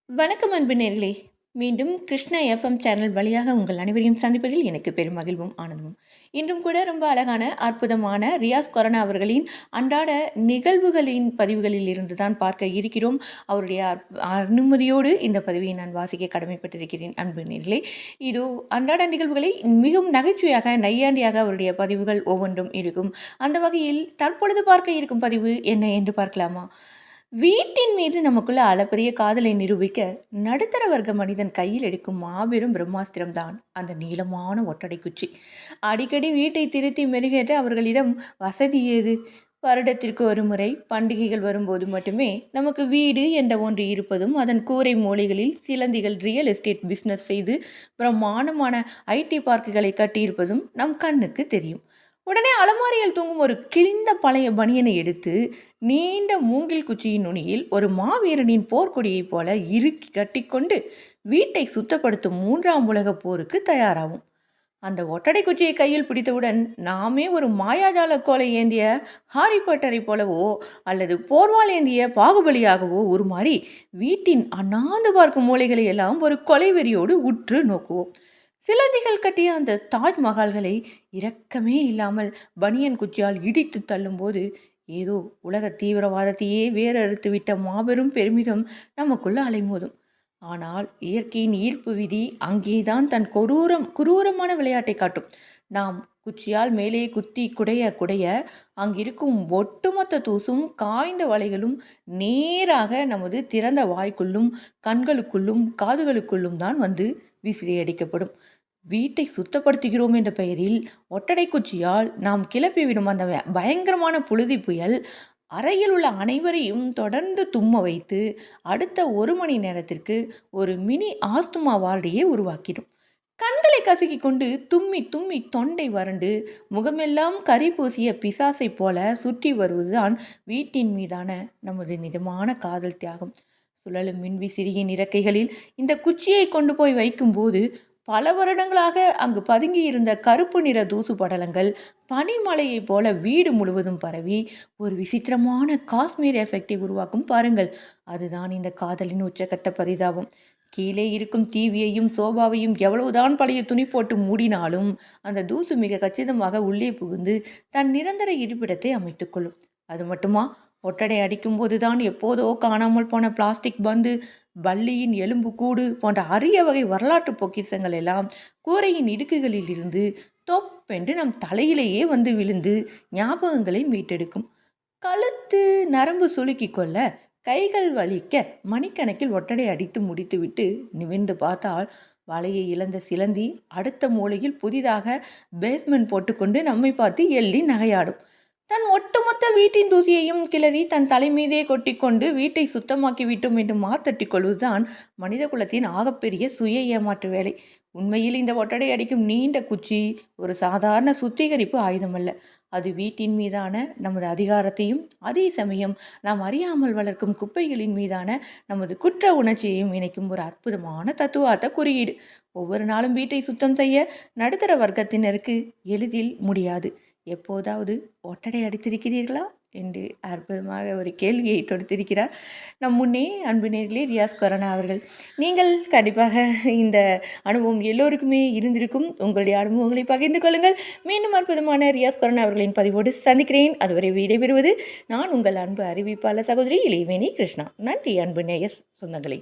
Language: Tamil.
வணக்கம் அன்பு நேர்களே. மீண்டும் கிருஷ்ணா எஃப்எம் சேனல் வழியாக உங்கள் அனைவரையும் சந்திப்பதில் எனக்கு பெரும் மகிழ்வும் ஆனந்தமும். இன்றும் கூட ரொம்ப அழகான அற்புதமான ரியாஸ் கொரனா அவர்களின் அன்றாட நிகழ்வுகளின் பதிவுகளில் இருந்து தான் பார்க்க இருக்கிறோம். அவருடைய அனுமதியோடு இந்த பதிவை நான் வாசிக்க கடமைப்பட்டிருக்கிறேன் அன்பு நேர்களே. இதோ அன்றாட நிகழ்வுகளை மிகவும் நகைச்சுவையாக நையாண்டியாக அவருடைய பதிவுகள் ஒவ்வொன்றும் இருக்கும். அந்த வகையில் தற்பொழுது பார்க்க இருக்கும் பதிவு என்ன என்று பார்க்கலாமா? வீட்டின் மீது நமக்குள்ள அளப்பரிய காதலை நிரூபிக்க நடுத்தர வர்க்க மனிதன் கையில் எடுக்கும் மாபெரும் பிரம்மாஸ்திரம்தான் அந்த நீளமான ஒட்டடை குச்சி. அடிக்கடி வீட்டை திருத்தி மெருகேற்ற அவர்களிடம் வசதி ஏது? வருடத்திற்கு ஒரு முறை பண்டிகைகள் வரும்போது மட்டுமே நமக்கு வீடு என்ற ஒன்று இருப்பதும், அதன் கூரை மூலைகளில் சிலந்திகள் ரியல் எஸ்டேட் பிஸ்னஸ் செய்து பிரம்மாண்டமான ஐடி பார்க்குகளை கட்டியிருப்பதும் நம் கண்ணுக்கு தெரியும். உடனே அலமாரியில் தூங்கும் ஒரு கிழிந்த பழைய பனியனை எடுத்து நீண்ட மூங்கில் குச்சியின் நுனியில் ஒரு மாவீரனின் போர்க்கொடியைப் போல இறுக்கி கட்டிக்கொண்டு வீட்டை சுத்தப்படுத்தும் மூன்றாம் உலகப் போருக்கு தயாராகும். அந்த ஒட்டடை குச்சியை கையில் பிடித்தவுடன் நாமே ஒரு மாயாஜால கோலை ஏந்திய ஹாரி பாட்டரை போலவோ அல்லது போர்வால் ஏந்திய பாகுபலியாகவோ உருமாறி வீட்டின் அண்ணாந்து பார்க்கும் மூலைகளை எல்லாம் ஒரு கொலைவெறியோடு உற்று நோக்குவோம். சிலந்திகள் கட்டிய அந்த தாஜ்மஹால்களை இரக்கமே இல்லாமல் பனியன் குச்சியால் இடித்து தள்ளும்போது ஏதோ உலக தீவிரவாதத்தையே வேறறுத்து விட்ட மாபெரும் பெருமிதம் நமக்குள்ள அலைமோதும். ஆனால் இயற்கையின் ஈர்ப்பு விதி அங்கேதான் தன் குரூரமான விளையாட்டை காட்டும். நாம் குச்சியால் மேலே குத்தி குடைய குடைய அங்கிருக்கும் ஒட்டுமொத்த தூசும் காய்ந்த வலைகளும் நேராக நமது திறந்த வாய்க்குள்ளும் கண்களுக்குள்ளும் காதுகளுக்குள்ளும் தான் வந்து விசிறியடிக்கப்படும். வீட்டை சுத்தப்படுத்துகிறோம் என்ற பெயரில் ஒட்டடை குச்சியால் நாம் கிளப்பிவிடும் அந்த பயங்கரமான புழுதி புயல் அறையில் உள்ள அனைவரையும் தொடர்ந்து தும்ம வைத்து அடுத்த 1 மணி நேரத்திற்கு ஒரு மினி ஆஸ்துமா வார்டையே உருவாக்கிடும். கண்களை கசக்கி கொண்டு தும்மி தும்மி தொண்டை வறண்டு முகமெல்லாம் கரி பூசிய பிசாசை போல சுற்றி வருவதுதான் வீட்டின் மீதான நமது நிஜமான காதல் தியாகம். சுழலும் மின்விசிறியின் இறக்கைகளில் இந்த குச்சியை கொண்டு போய் வைக்கும்போது பல வருடங்களாக அங்கு பதுங்கியிருந்த கருப்பு நிற தூசு படலங்கள் பனிமலையைப் போல வீடு முழுவதும் பரவி ஒரு விசித்திரமான காஷ்மீர் எஃபெக்டை உருவாக்கும் பாருங்கள். அதுதான் இந்த காதலின் உச்சக்கட்ட பரிதாபம். கீழே இருக்கும் டிவியையும் சோபாவையும் எவ்வளவுதான் பழைய துணி போட்டு மூடினாலும் அந்த தூசு மிக கச்சிதமாக உள்ளே புகுந்து தன் நிரந்தர இருப்பிடத்தை அமைத்துக்கொள்ளும். அது மட்டுமா, ஒட்டடை அடிக்கும்போது தான் எப்போதோ காணாமல் போன பிளாஸ்டிக் பந்து, பல்லியின் எலும்பு கூடு போன்ற அரிய வகை வரலாற்று பொக்கிஷங்கள் எல்லாம் கூரையின் இடுக்குகளில் இருந்து தொப்பென்று நம் தலையிலேயே வந்து விழுந்து ஞாபகங்களை மீட்டெடுக்கும். கழுத்து நரம்பு சுலுக்கி கொள்ள கைகள் வலிக்க மணிக்கணக்கில் ஒட்டடை அடித்து முடித்துவிட்டு நிமிர்ந்து பார்த்தால் வலையை இழந்த சிலந்தி அடுத்த மூலையில் புதிதாக பேஸ்மெண்ட் போட்டுக்கொண்டு நம்மை பார்த்து எள்ளி நகையாடும். தன் ஒட்டுமொத்த வீட்டின் தூசியையும் கிளறி தன் தலைமீதே கொட்டிக்கொண்டு வீட்டை சுத்தமாக்கி விட்டோம் என்று மாத்தட்டி கொள்வதுதான் மனித குலத்தின் ஆகப்பெரிய சுய ஏமாற்று வேலை. உண்மையில் இந்த ஒட்டடை அடிக்கும் நீண்ட குச்சி ஒரு சாதாரண சுத்திகரிப்பு ஆயுதமல்ல. அது வீட்டின் மீதான நமது அதிகாரத்தையும் அதே சமயம் நாம் அறியாமல் வளர்க்கும் குப்பைகளின் மீதான நமது குற்ற உணர்ச்சியையும் இணைக்கும் ஒரு அற்புதமான தத்துவார்த்த குறியீடு. ஒவ்வொரு நாளும் வீட்டை சுத்தம் செய்ய நடுத்தர வர்க்கத்தினருக்கு எளிதில் முடியாது. எப்போதாவது ஒட்டடை அடித்திருக்கிறீர்களா என்று அற்புதமாக ஒரு கேள்வியை தொடுத்திருக்கிறார் நம் முன்னே அன்பு நேர்களே ரியாஸ் கொரனா அவர்கள். நீங்கள் கண்டிப்பாக இந்த அனுபவம் எல்லோருக்குமே இருந்திருக்கும். உங்களுடைய அனுபவங்களை பகிர்ந்து கொள்ளுங்கள். மீண்டும் அற்புதமான ரியாஸ் கொரனா அவர்களின் பதிவோடு சந்திக்கிறேன். அதுவரை விடைபெறுவது நான் உங்கள் அன்பு அறிவிப்பாளர் சகோதரி இளைவேணி கிருஷ்ணா. நன்றி அன்பு நேய சொந்தங்களே.